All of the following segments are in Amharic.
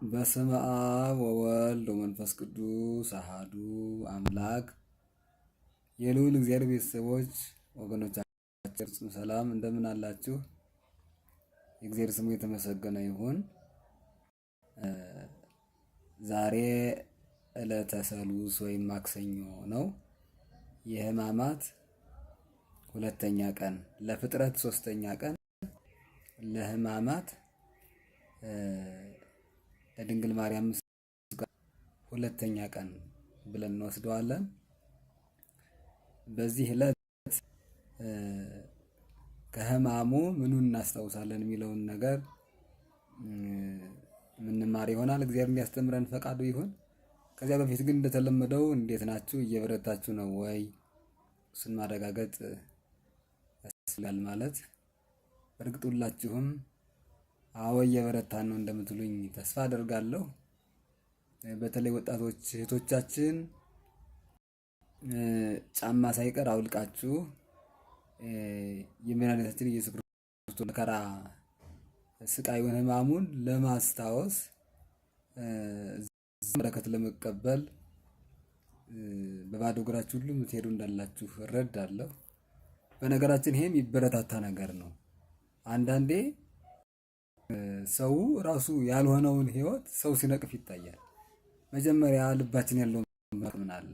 በስመ አብ ወወልድ ወመንፈስ ቅዱስ አሐዱ አምላክ። የልዑል እግዚአብሔር ቤተሰቦች ወገኖቻችን ሰላም እንደምን አላችሁ? የእግዚአብሔር ስሙ የተመሰገነ ይሁን። ዛሬ ዕለተ ሰሉስ ወይም ማክሰኞ ነው። የሕማማት ሁለተኛ ቀን፣ ለፍጥረት ሶስተኛ ቀን፣ ለሕማማት ለድንግል ማርያም ሁለተኛ ቀን ብለን እንወስደዋለን። በዚህ ዕለት ከሕማሙ ምኑን እናስታውሳለን የሚለውን ነገር ምንማር ይሆናል። እግዚአብሔር እንዲያስተምረን ፈቃዱ ይሁን። ከዚያ በፊት ግን እንደተለመደው እንዴት ናችሁ? እየበረታችሁ ነው ወይ? እሱን ማረጋገጥ ያስፈልጋል። ማለት በእርግጥ ሁላችሁም አዎ እየበረታን ነው እንደምትሉኝ ተስፋ አደርጋለሁ። በተለይ ወጣቶች እህቶቻችን ጫማ ሳይቀር አውልቃችሁ የመድኃኒታችን ኢየሱስ ክርስቶስ መከራ ስቃዩን ሕማሙን ለማስታወስ በረከት ለመቀበል በባዶ እግራችሁ ሁሉ የምትሄዱ እንዳላችሁ እረዳለሁ። በነገራችን ይሄም ይበረታታ ነገር ነው። አንዳንዴ ሰው ራሱ ያልሆነውን ህይወት ሰው ሲነቅፍ ይታያል። መጀመሪያ ልባችን ያለው ምን አለ?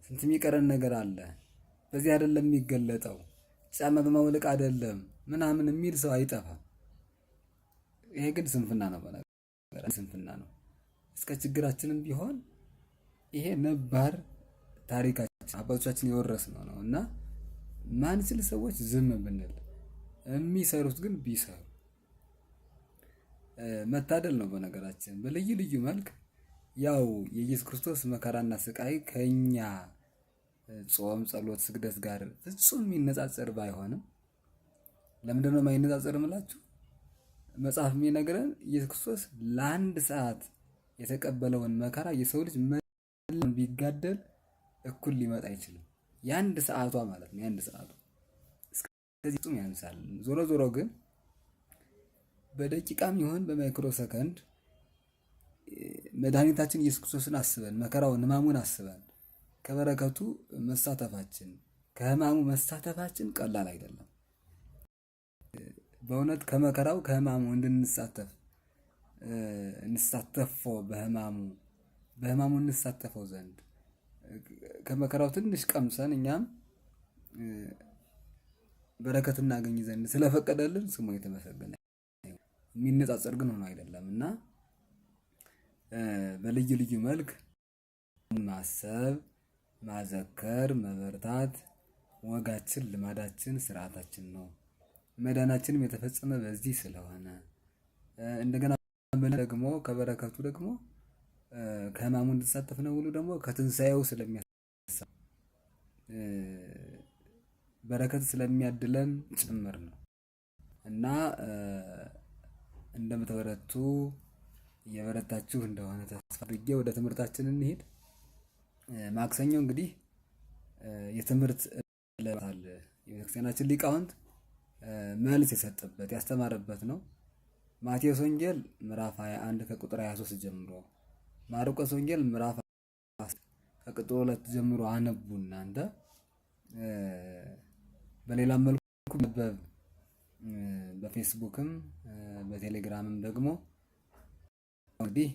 ስንት የሚቀረን ነገር አለ። በዚህ አይደለም የሚገለጠው፣ ጫማ በማውለቅ አይደለም ምናምን የሚል ሰው አይጠፋም። ይሄ ግን ስንፍና ነው። በነገር ስንፍና ነው። እስከ ችግራችንም ቢሆን ይሄ ነባር ታሪካችን አባቶቻችን የወረስነው ነው እና ማንችል ሰዎች ዝም ብንል፣ የሚሰሩት ግን ቢሰሩ መታደል ነው። በነገራችን በልዩ ልዩ መልክ ያው የኢየሱስ ክርስቶስ መከራና ስቃይ ከኛ ጾም፣ ጸሎት፣ ስግደት ጋር ፍጹም የሚነጻጸር ባይሆንም ለምንድን ነው የማይነጻጸር እምላችሁ? መጽሐፍ የሚነግረን ኢየሱስ ክርስቶስ ለአንድ ሰዓት የተቀበለውን መከራ የሰው ልጅ መላውን ቢጋደል እኩል ሊመጣ አይችልም። የአንድ ሰዓቷ ማለት ነው። የአንድ ሰዓቷ እስከዚህ ፍጹም ያንሳል። ዞሮ ዞሮ ግን በደቂቃም ይሁን በማይክሮ ሰከንድ መድኃኒታችን ኢየሱስ ክርስቶስን አስበን መከራውን ሕማሙን አስበን ከበረከቱ መሳተፋችን ከሕማሙ መሳተፋችን ቀላል አይደለም። በእውነት ከመከራው ከሕማሙ እንሳተፈው በሕማሙ እንሳተፈው ዘንድ ከመከራው ትንሽ ቀምሰን እኛም በረከት እናገኝ ዘንድ ስለፈቀደልን ስሙ የተመሰገነ። የሚነጻጸር ግን ሆኖ አይደለም እና በልዩ ልዩ መልክ ማሰብ፣ ማዘከር፣ መበርታት ወጋችን፣ ልማዳችን፣ ስርዓታችን ነው። መዳናችንም የተፈጸመ በዚህ ስለሆነ እንደገና ደግሞ ከበረከቱ ደግሞ ከሕማሙ እንድትሳተፍ ነው ብሎ ደግሞ ከትንሣኤው ስለሚያሳ በረከት ስለሚያድለን ጭምር ነው እና እንደምትበረቱ እየበረታችሁ እንደሆነ ተስፋ አድርጌ ወደ ትምህርታችን እንሄድ። ማክሰኞ እንግዲህ የትምህርት ለባል የቤተክርስቲያናችን ሊቃውንት መልስ የሰጠበት ያስተማረበት ነው። ማቴዎስ ወንጌል ምዕራፍ 21 ከቁጥር 23 ጀምሮ፣ ማርቆስ ወንጌል ምዕራፍ 10 ከቁጥር 2 ጀምሮ አነቡ እናንተ። በሌላም መልኩ ነበብ በፌስቡክም በቴሌግራምም ደግሞ እንግዲህ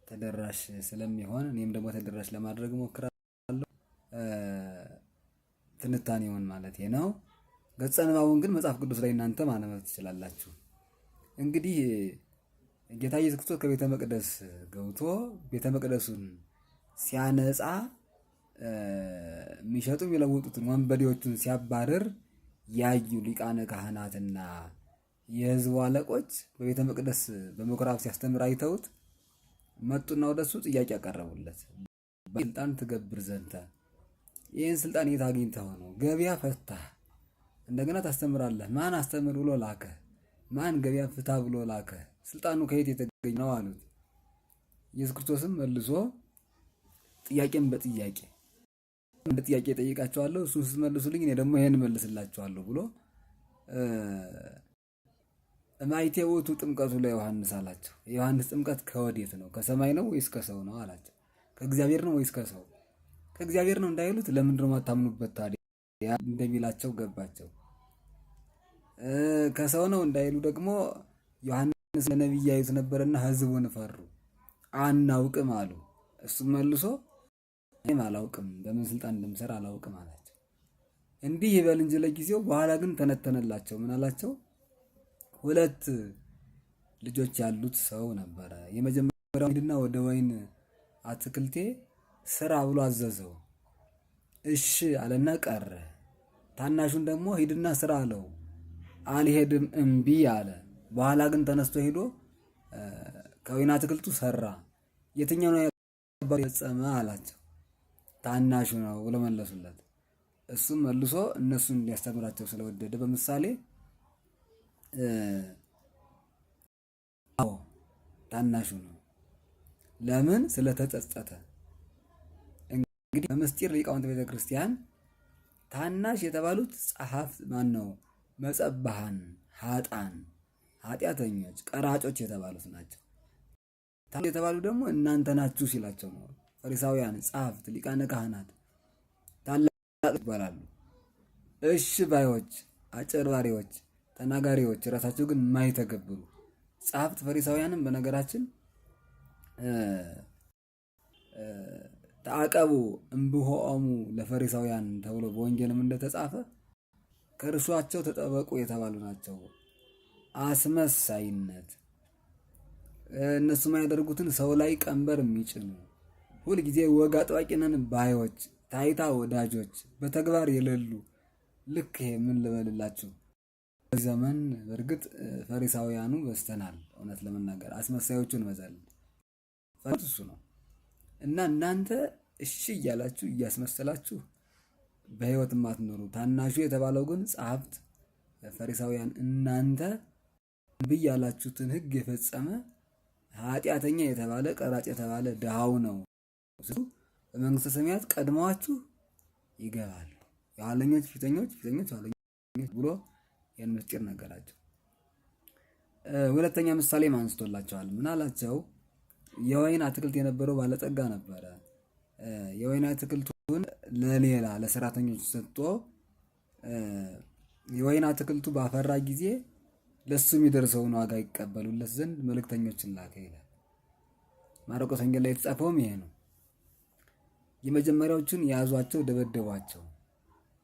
ተደራሽ ስለሚሆን እኔም ደግሞ ተደራሽ ለማድረግ ሞክራለሁ። ትንታኔውን ማለት ነው። ገጸ ንባቡን ግን መጽሐፍ ቅዱስ ላይ እናንተ ማንበብ ትችላላችሁ። እንግዲህ ጌታ ኢየሱስ ክርስቶስ ከቤተ መቅደስ ገብቶ ቤተ መቅደሱን ሲያነጻ የሚሸጡ የሚለውጡትን ወንበዴዎቹን ሲያባርር ያዩ ሊቃነ ካህናትና የሕዝቡ አለቆች በቤተ መቅደስ በምኩራብ ሲያስተምር አይተውት መጡና ወደሱ ጥያቄ ያቀረቡለት። ስልጣን ትገብር ዘንተ፣ ይህን ስልጣን የት አግኝተው ነው? ገበያ ፈታህ እንደገና ታስተምራለህ? ማን አስተምር ብሎ ላከ? ማን ገበያ ፍታ ብሎ ላከ? ስልጣኑ ከየት የተገኘ ነው አሉት። ኢየሱስ ክርስቶስም መልሶ ጥያቄን በጥያቄ እንደ ጥያቄ ጠይቃቸዋለሁ፣ እሱን ስትመልሱልኝ እኔ ደግሞ ይሄን መልስላችኋለሁ ብሎ ማይቴ ውእቱ ጥምቀቱ ለዮሐንስ አላቸው። የዮሐንስ ጥምቀት ከወዴት ነው? ከሰማይ ነው ወይስ ከሰው ነው አላቸው። ከእግዚአብሔር ነው ወይስ ከሰው? ከእግዚአብሔር ነው እንዳይሉት ለምንድን ነው የማታምኑበት ታዲያ እንደሚላቸው ገባቸው። ከሰው ነው እንዳይሉ ደግሞ ዮሐንስ ለነቢይ ያዩት ነበርና ሕዝቡን ፈሩ፣ አናውቅም አሉ። እሱም መልሶ እኔም አላውቅም፣ በምን ስልጣን እንደምሰራ አላውቅም አላቸው። እንዲህ ይበል እንጂ ለጊዜው፣ በኋላ ግን ተነተነላቸው። ምን አላቸው? ሁለት ልጆች ያሉት ሰው ነበረ። የመጀመሪያው ሂድና ወደ ወይን አትክልቴ ስራ ብሎ አዘዘው። እሺ አለና ቀረ። ታናሹን ደግሞ ሂድና ስራ አለው። አልሄድም እምቢ አለ። በኋላ ግን ተነስቶ ሄዶ ከወይን አትክልቱ ሰራ። የትኛው ነው የፈጸመ አላቸው። ታናሹ ነው ብሎ መለሱለት። እሱም መልሶ እነሱን እንዲያስተምራቸው ስለወደደ በምሳሌ ታናሹ ነው። ለምን? ስለተጸጸተ። እንግዲህ በምስጢር ሊቃውንት ቤተ ክርስቲያን ታናሽ የተባሉት ጸሐፍት ማን ነው? መጸባሃን፣ ኃጣን፣ ኃጢአተኞች፣ ቀራጮች የተባሉት ናቸው። ታናሽ የተባሉ ደግሞ እናንተ ናችሁ ሲላቸው ነው። ፈሪሳውያን፣ ጸሐፍት፣ ሊቃነ ካህናት ታላቅ ይባላሉ። እሺ ባዮች፣ አጭበርባሪዎች፣ ተናጋሪዎች፣ ራሳቸው ግን የማይተገብሩ ጸሐፍት ፈሪሳውያንም በነገራችን ተአቀቡ እምብሆሙ ለፈሪሳውያን ተብሎ በወንጌልም እንደተጻፈ ከእርሷቸው ተጠበቁ የተባሉ ናቸው። አስመሳይነት፣ እነሱ የማያደርጉትን ሰው ላይ ቀንበር የሚጭኑ ሁልጊዜ ወግ አጥባቂ ነን ባዮች፣ ታይታ ወዳጆች፣ በተግባር የሌሉ ልክ ይሄ ምን ልበልላችሁ ዘመን በእርግጥ ፈሪሳውያኑ በስተናል። እውነት ለመናገር አስመሳዮቹን መዛል እሱ ነው። እና እናንተ እሺ እያላችሁ እያስመሰላችሁ በህይወት የማትኖሩ ታናሹ የተባለው ግን ጸሐፍት ፈሪሳውያን እናንተ ብይ ያላችሁትን ሕግ የፈጸመ ኃጢአተኛ የተባለ ቀራጭ የተባለ ድሃው ነው በመንግስተ ሰማያት ቀድመዋችሁ ይገባሉ። የኋለኞች ፊተኞች፣ ፊተኞች ኋለኞች ብሎ ያን ምስጢር ነገራቸው። ሁለተኛ ምሳሌ አንስቶላቸዋል። ምን አላቸው? የወይን አትክልት የነበረው ባለጠጋ ነበረ። የወይን አትክልቱን ለሌላ ለሰራተኞች ሰጥቶ የወይን አትክልቱ ባፈራ ጊዜ ለሱ የሚደርሰውን ዋጋ ይቀበሉለት ዘንድ መልእክተኞችን ላከ ይላል። ማርቆስ ወንጌል ላይ የተጻፈውም ይሄ ነው። የመጀመሪያዎቹን ያዟቸው፣ ደበደቧቸው።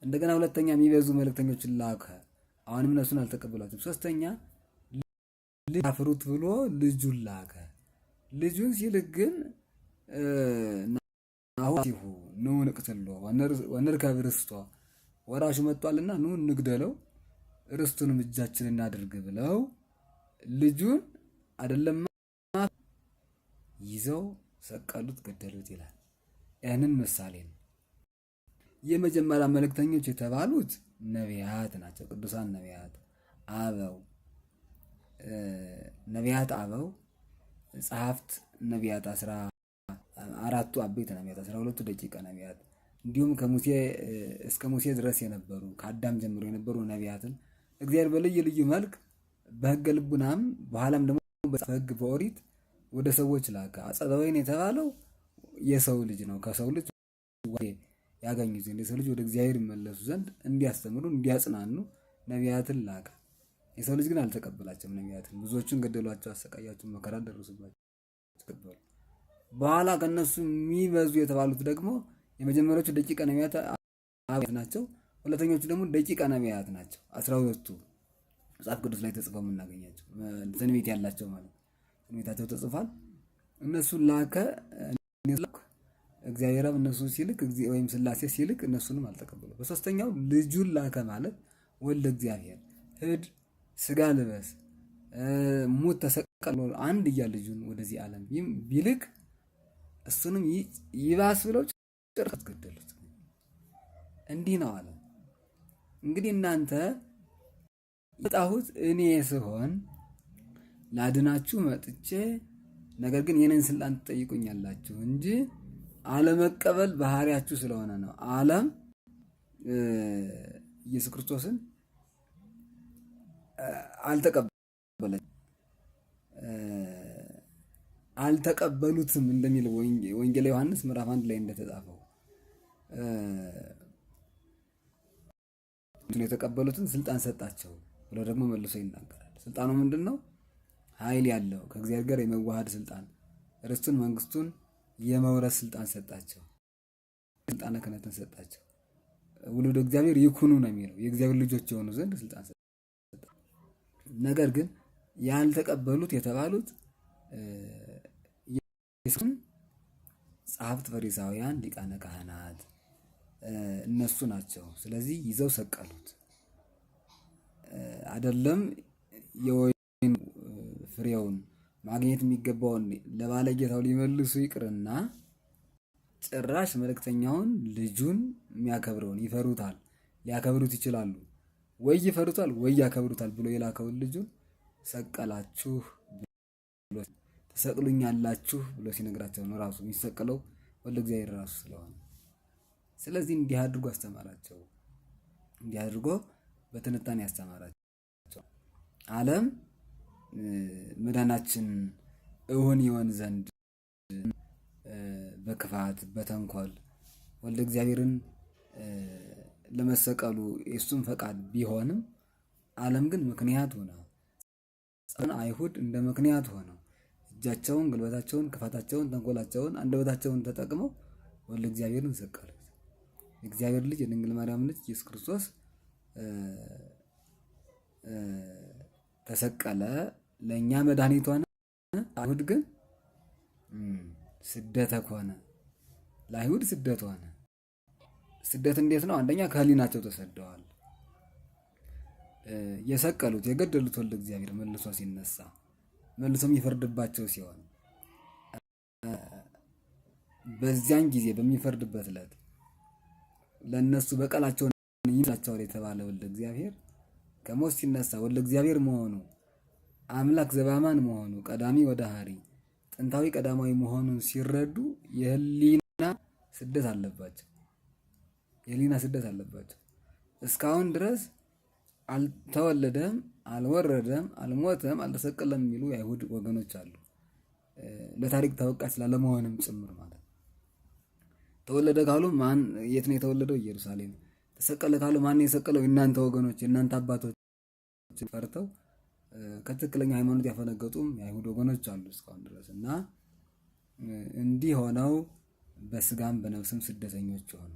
እንደገና ሁለተኛ የሚበዙ መልእክተኞችን ላከ። አሁንም እነሱን አልተቀበሏቸውም። ሶስተኛ አፍሩት ብሎ ልጁን ላከ። ልጁን ሲልክ ግን ናሁሲሁ ኑ ንቅትሎ ወንርከብ ርስቶ ወራሹ መጥቷልና ኑ እንግደለው ርስቱንም እጃችን እናድርግ ብለው ልጁን አይደለም ይዘው ሰቀሉት፣ ገደሉት ይላል። ያንን ምሳሌ ነው። የመጀመሪያ መልእክተኞች የተባሉት ነቢያት ናቸው። ቅዱሳን ነቢያት አበው፣ ነቢያት አበው፣ ጸሐፍት ነቢያት 14ቱ አበይት ነቢያት፣ 12ቱ ደቂቀ ነቢያት እንዲሁም ከሙሴ እስከ ሙሴ ድረስ የነበሩ ከአዳም ጀምሮ የነበሩ ነቢያትን እግዚአብሔር በልዩ ልዩ መልክ በሕገ ልቡናም በኋላም ደግሞ በሕግ በኦሪት ወደ ሰዎች ላከ። አጸደ ወይን የተባለው የሰው ልጅ ነው። ከሰው ልጅ ያገኙ ዘንድ የሰው ልጅ ወደ እግዚአብሔር ይመለሱ ዘንድ እንዲያስተምሩ እንዲያጽናኑ ነቢያትን ላከ። የሰው ልጅ ግን አልተቀበላቸውም። ነቢያትን ብዙዎቹን ገደሏቸው፣ አሰቃያቸው፣ መከራ ደረሱባቸው። ተቀበሉ። በኋላ ከነሱ የሚበዙ የተባሉት ደግሞ የመጀመሪያዎቹ ደቂቀ ነቢያት ናቸው። ሁለተኞቹ ደግሞ ደቂቀ ነቢያት ናቸው። 12ቱ መጽሐፍ ቅዱስ ላይ ተጽፈው የምናገኛቸው ትንቢት ያላቸው ማለት ትንቢታቸው ተጽፏል። እነሱን ላከ። እግዚአብሔር እነሱ ሲልክ ወይም ሥላሴ ሲልክ እነሱንም አልተቀበሉ። በሶስተኛው ልጁን ላከ ማለት ወልደ እግዚአብሔር ሂድ ስጋ ልበስ ሙት ተሰቀሎ አንድያ ልጁን ወደዚህ ዓለም ቢልክ እሱንም ይባስ ብለው ጭራሽ ገደሉት። እንዲህ ነው አለ። እንግዲህ እናንተ የመጣሁት እኔ ስሆን ላድናችሁ መጥቼ ነገር ግን የኔን ስልጣን ትጠይቁኛላችሁ እንጂ አለመቀበል ባህሪያችሁ ስለሆነ ነው። ዓለም ኢየሱስ ክርስቶስን አልተቀበለም። አልተቀበሉትም እንደሚለው ወንጌል ዮሐንስ ምዕራፍ 1 ላይ እንደተጻፈው የተቀበሉትን ስልጣን ሰጣቸው ብሎ ደግሞ መልሶ ይናገራል። ስልጣኑ ምንድን ነው? ኃይል ያለው ከእግዚአብሔር ጋር የመዋሃድ ስልጣን፣ ርስቱን መንግስቱን የመውረስ ስልጣን ሰጣቸው። ስልጣነ ክህነትን ሰጣቸው። ውሉደ እግዚአብሔር ይኩኑ ነው የሚለው የእግዚአብሔር ልጆች የሆኑ ዘንድ ስልጣን ሰጣቸው። ነገር ግን ያልተቀበሉት የተባሉት ጸሐፍት፣ ፈሪሳውያን፣ ሊቃነ ካህናት እነሱ ናቸው። ስለዚህ ይዘው ሰቀሉት። አይደለም የወይን ፍሬውን ማግኘት የሚገባውን ለባለጌታው ሊመልሱ ይቅርና ጭራሽ መልእክተኛውን ልጁን የሚያከብረውን ይፈሩታል፣ ሊያከብሩት ይችላሉ፣ ወይ ይፈሩታል ወይ ያከብሩታል ብሎ የላከውን ልጁን ሰቀላችሁ ብሎ ተሰቅሉኛላችሁ ብሎ ሲነግራቸው ነው ራሱ የሚሰቀለው ወልደ እግዚአብሔር ራሱ ስለሆነ። ስለዚህ እንዲህ አድርጎ አስተማራቸው። እንዲህ አድርጎ በትንታኔ ያስተማራቸው ዓለም መዳናችን እውን ይሆን ዘንድ በክፋት በተንኮል ወልደ እግዚአብሔርን ለመሰቀሉ የእሱም ፈቃድ ቢሆንም ዓለም ግን ምክንያት ሆነ። አይሁድ እንደ ምክንያት ሆነው እጃቸውን፣ ጉልበታቸውን፣ ክፋታቸውን፣ ተንኮላቸውን፣ አንደበታቸውን ተጠቅመው ወልደ እግዚአብሔርን ሰቀሉት። የእግዚአብሔር ልጅ የድንግል ማርያም ልጅ ኢየሱስ ክርስቶስ ተሰቀለ፣ ለእኛ መድኃኒት ሆነ። አይሁድ ግን ስደት ሆነ። ለአይሁድ ስደት ሆነ። ስደት እንዴት ነው? አንደኛ ከህሊናቸው ተሰደዋል። የሰቀሉት የገደሉት ወልደ እግዚአብሔር መልሶ ሲነሳ መልሶ የሚፈርድባቸው ሲሆን በዚያን ጊዜ በሚፈርድበት ዕለት ለነሱ በቀላቸውን ይላቸዋል የተባለ ወልደ እግዚአብሔር ከሞት ሲነሳ ወልደ እግዚአብሔር መሆኑ አምላክ ዘባማን መሆኑ ቀዳሚ ወዳሃሪ ጥንታዊ ቀዳማዊ መሆኑን ሲረዱ የህሊና ስደት አለባቸው። የህሊና ስደት አለባቸው። እስካሁን ድረስ አልተወለደም፣ አልወረደም፣ አልሞተም፣ አልተሰቀለም የሚሉ የአይሁድ ወገኖች አሉ። ለታሪክ ተወቃሽ ስላለመሆንም ጭምር ማለት ተወለደ ካሉ ማን የት ነው የተወለደው? ኢየሩሳሌም። ተሰቀለ ካሉ ማን የሰቀለው? እናንተ ወገኖች፣ እናንተ አባቶች ፈርተው ከትክክለኛ ሃይማኖት ያፈነገጡም የአይሁድ ወገኖች አሉ እስካሁን ድረስ እና እንዲህ ሆነው በስጋም በነፍስም ስደተኞች ሆኑ።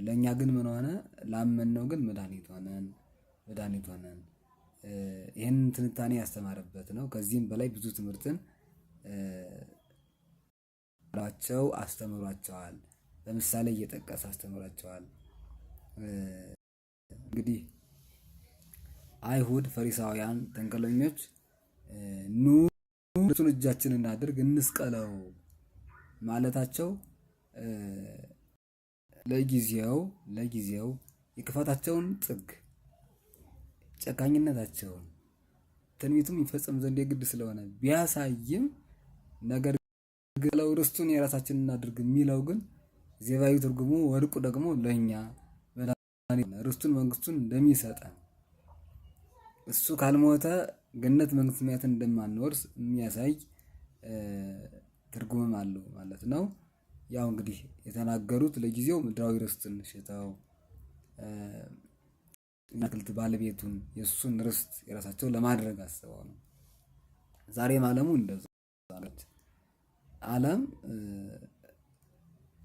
ለእኛ ግን ምን ሆነ? ላመንነው ግን መድኃኒት ሆነን። ይህን ትንታኔ ያስተማረበት ነው። ከዚህም በላይ ብዙ ትምህርትን አስተምሯቸዋል። ለምሳሌ እየጠቀሰ አስተምሯቸዋል። እንግዲህ አይሁድ፣ ፈሪሳውያን፣ ተንኮለኞች ኑ እሱን እጃችን እናድርግ እንስቀለው ማለታቸው ለጊዜው የክፋታቸውን ጥግ ጨካኝነታቸውን ትንቢቱም ይፈጸም ዘንድ የግድ ስለሆነ ቢያሳይም ነገር ግን ርስቱን የራሳችን እናድርግ የሚለው ግን ዜባዊ ትርጉሙ ወርቁ ደግሞ ለኛ ርስቱን መንግስቱን እንደሚሰጠን እሱ ካልሞተ ገነት መንግስተ ሰማያትን እንደማንወርስ የሚያሳይ ትርጉምም አለው ማለት ነው። ያው እንግዲህ የተናገሩት ለጊዜው ምድራዊ ርስትን ሽተው የአትክልት ባለቤቱን የእሱን ርስት የራሳቸው ለማድረግ አስበው ነው። ዛሬም ዓለሙ እንደዛ ዓለም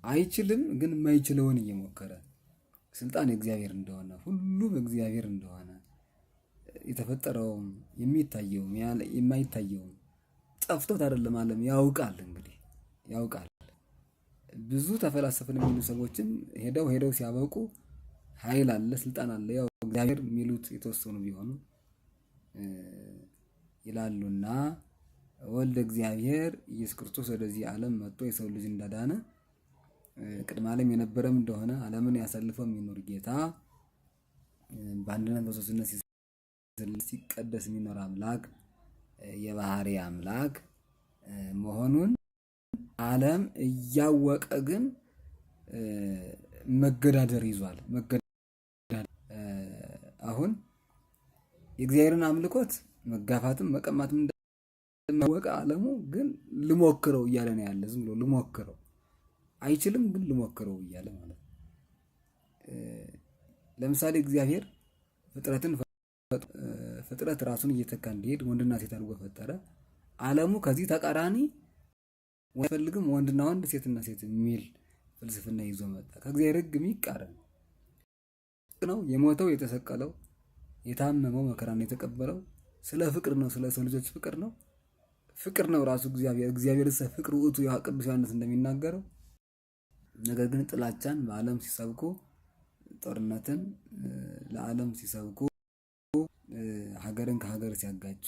አይችልም፣ ግን የማይችለውን እየሞከረ ስልጣን የእግዚአብሔር እንደሆነ ሁሉም እግዚአብሔር እንደሆነ የተፈጠረውም የሚታየውም የማይታየውም ጠፍቶት አይደለም ዓለም ያውቃል። እንግዲህ ያውቃል። ብዙ ተፈላሰፍን የሚሉ ሰዎችም ሄደው ሲያበቁ ኃይል አለ፣ ስልጣን አለ፣ ያው እግዚአብሔር የሚሉት የተወሰኑ ቢሆኑ ይላሉና ወልደ እግዚአብሔር ኢየሱስ ክርስቶስ ወደዚህ ዓለም መጥቶ የሰው ልጅ እንዳዳነ ቅድመ ዓለም የነበረም እንደሆነ ዓለምን ያሳልፈው የሚኖር ጌታ በአንድነት በሶስትነት ሲቀደስ የሚኖር አምላክ የባህሪ አምላክ መሆኑን ዓለም እያወቀ ግን መገዳደር ይዟል። አሁን የእግዚአብሔርን አምልኮት መጋፋትም መቀማትም እንደማወቀ ዓለሙ ግን ልሞክረው እያለ ነው ያለ። ዝም ብሎ ልሞክረው አይችልም፣ ግን ልሞክረው እያለ ማለት ነው። ለምሳሌ እግዚአብሔር ፍጥረት ራሱን እየተካ እንዲሄድ ወንድና ሴት አድርጎ ፈጠረ። ዓለሙ ከዚህ ተቃራኒ አይፈልግም፣ ወንድና ወንድ ሴትና ሴት የሚል ፍልስፍና ይዞ መጣ። ከእግዚአብሔር ሕግ የሚቃረን ነው። የሞተው የተሰቀለው የታመመው መከራን የተቀበለው ስለ ፍቅር ነው፣ ስለ ሰው ልጆች ፍቅር ነው። ፍቅር ነው ራሱ እግዚአብሔር ፍቅር ውእቱ ቅዱስ ዮሐንስ እንደሚናገረው። ነገር ግን ጥላቻን በዓለም ሲሰብኩ፣ ጦርነትን ለዓለም ሲሰብኩ፣ ሀገርን ከሀገር ሲያጋጩ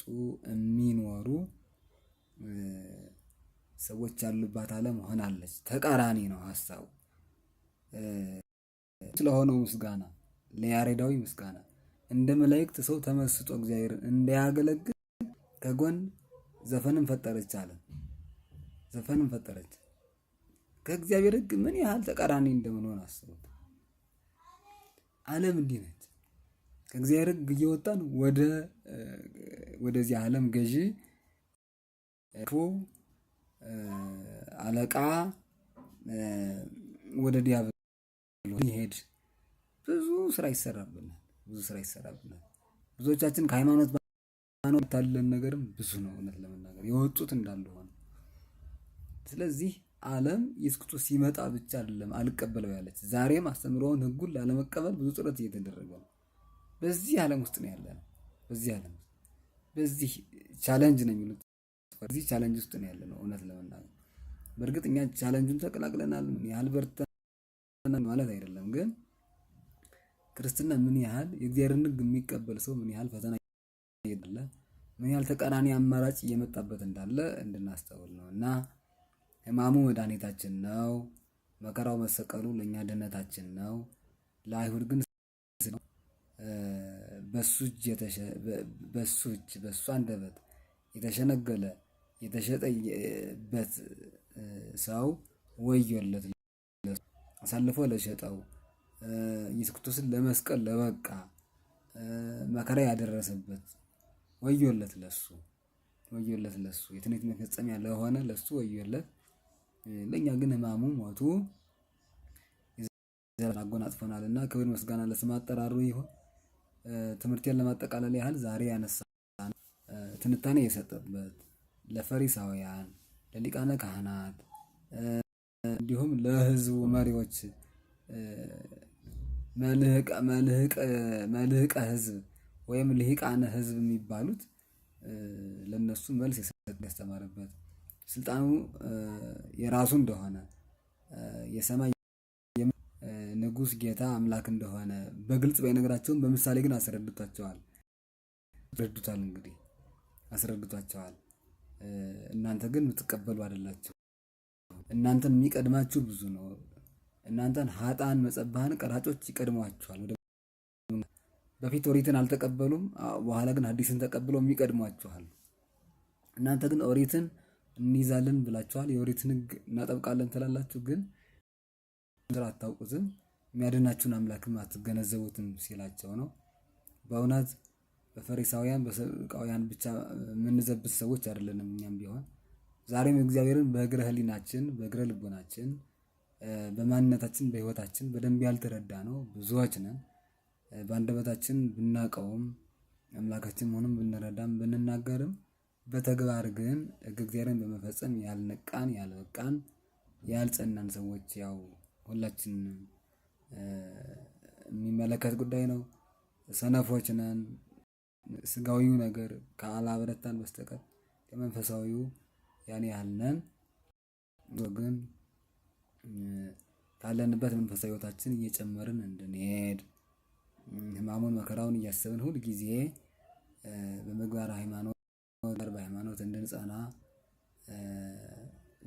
የሚኖሩ ሰዎች ያሉባት ዓለም ሆናለች። ተቃራኒ ነው ሀሳቡ። ስለሆነው ምስጋና ለያሬዳዊ ምስጋና እንደ መላእክት ሰው ተመስጦ እግዚአብሔርን እንዳያገለግል ከጎን ዘፈንን ፈጠረች አለ። ዘፈንን ፈጠረች። ከእግዚአብሔር ሕግ ምን ያህል ተቃራኒ እንደምንሆን አስቡት። ዓለም እንዲህ ነች። ከእግዚአብሔር ሕግ እየወጣን ወደዚህ ዓለም ገዢ አለቃ ወደ ዲያብሎስ ይሄድ ብዙ ስራ ይሰራብናል። ብዙዎቻችን ከሃይማኖት ታለን ነገርም ብዙ ነው። እውነት ለመናገር የወጡት እንዳሉ ሆነ። ስለዚህ ዓለም ኢየሱስ ክርስቶስ ሲመጣ ብቻ አይደለም አልቀበለው ያለች፣ ዛሬም አስተምሮውን ሕጉን ላለመቀበል ብዙ ጥረት እየተደረገ ነው። በዚህ ዓለም ውስጥ ነው ያለነው። በዚህ ቻሌንጅ ነው የሚሉት። በዚህ ቻሌንጅ ውስጥ ነው ያለነው። እውነት ለመናገር በእርግጥ እኛ ቻሌንጁን ተቀላቅለናል። ምን ያህል በርተናል ማለት አይደለም፣ ግን ክርስትና ምን ያህል የእግዚአብሔርን ሕግ የሚቀበል ሰው ምን ያህል ፈተና እንዳለ፣ ምን ያህል ተቃራኒ አማራጭ እየመጣበት እንዳለ እንድናስተውል ነው። እና ሕማሙ መድኃኒታችን ነው። መከራው መሰቀሉ ለእኛ ድነታችን ነው። ለአይሁድ ግን በሱ አንደበት የተሸነገለ የተሸጠበት ሰው ወዮለት። አሳልፎ ለሸጠው ኢየሱስ ክርስቶስን ለመስቀል ለበቃ መከራ ያደረሰበት ወዮለት ለሱ የትንቢት መፈጸሚያ ለሆነ ለሱ ወዮለት። ለእኛ ግን ሕማሙ ሞቱ አጎናጽፎናልና ክብር ምስጋና ለስም አጠራሩ ይሁን። ትምህርቴን ለማጠቃለል ያህል ዛሬ ያነሳ ትንታኔ የሰጠበት ለፈሪሳውያን፣ ለሊቃነ ካህናት እንዲሁም ለሕዝቡ መሪዎች መልህቀ ሕዝብ ወይም ልሂቃነ ሕዝብ የሚባሉት ለነሱ መልስ ያስተማረበት ስልጣኑ የራሱ እንደሆነ የሰማይ ንጉሥ ጌታ አምላክ እንደሆነ በግልጽ ባይነግራቸውም በምሳሌ ግን አስረድቷቸዋል። እናንተ ግን የምትቀበሉ አይደላችሁ። እናንተን የሚቀድማችሁ ብዙ ነው። እናንተን ኃጥአን መጸባህን ቀራጮች ይቀድሟችኋል። በፊት ኦሪትን አልተቀበሉም፣ በኋላ ግን ሐዲስን ተቀብለው የሚቀድሟችኋል። እናንተ ግን ኦሪትን እንይዛለን ብላችኋል፣ የኦሪትን ሕግ እናጠብቃለን ትላላችሁ፣ ግን አታውቁትም፣ የሚያድናችሁን አምላክም አትገነዘቡትም ሲላቸው ነው። በእውነት በፈሪሳውያን በሰዱቃውያን ብቻ የምንዘብት ሰዎች አይደለንም። እኛም ቢሆን ዛሬም እግዚአብሔርን በእግረ ሕሊናችን በእግረ ልቦናችን በማንነታችን በሕይወታችን በደንብ ያልተረዳ ነው ብዙዎች ነን። በአንደበታችን ብናቀውም አምላካችን መሆኑን ብንረዳም ብንናገርም በተግባር ግን እግዚአብሔርን በመፈጸም ያልነቃን ያልበቃን ያልጸናን ሰዎች ያው ሁላችን የሚመለከት ጉዳይ ነው። ሰነፎች ነን። ስጋዊው ነገር ካላበረታን በስተቀር ከመንፈሳዊው ያን ያህል ነን። ግን ካለንበት መንፈሳዊ ሕይወታችን እየጨመርን እንድንሄድ ሕማሙን መከራውን እያሰብን ሁል ጊዜ በምግባረ ሃይማኖት እንድንጸና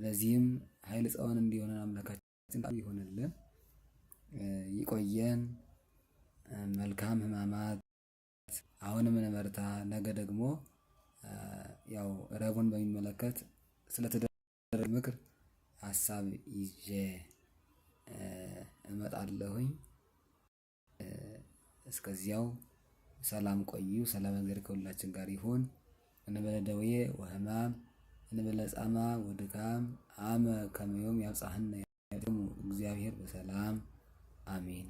ለዚህም ኃይል ጸዋን እንዲሆነን አምላካችን ይሆንልን። ይቆየን። መልካም ሕማማት። አሁንም እንበርታ። ነገ ደግሞ ያው ረቡዕን በሚመለከት ስለተደረገ ምክር ሀሳብ ይዤ እመጣለሁኝ። እስከዚያው ሰላም ቆዩ። ሰላም እግዚአብሔር ከሁላችን ጋር ይሁን። እንበለ ደዌ ወሕማም እንበለ ጻማ ወድካም አመ ከመ ዮም ያብጽሐነ እግዚአብሔር በሰላም አሜን።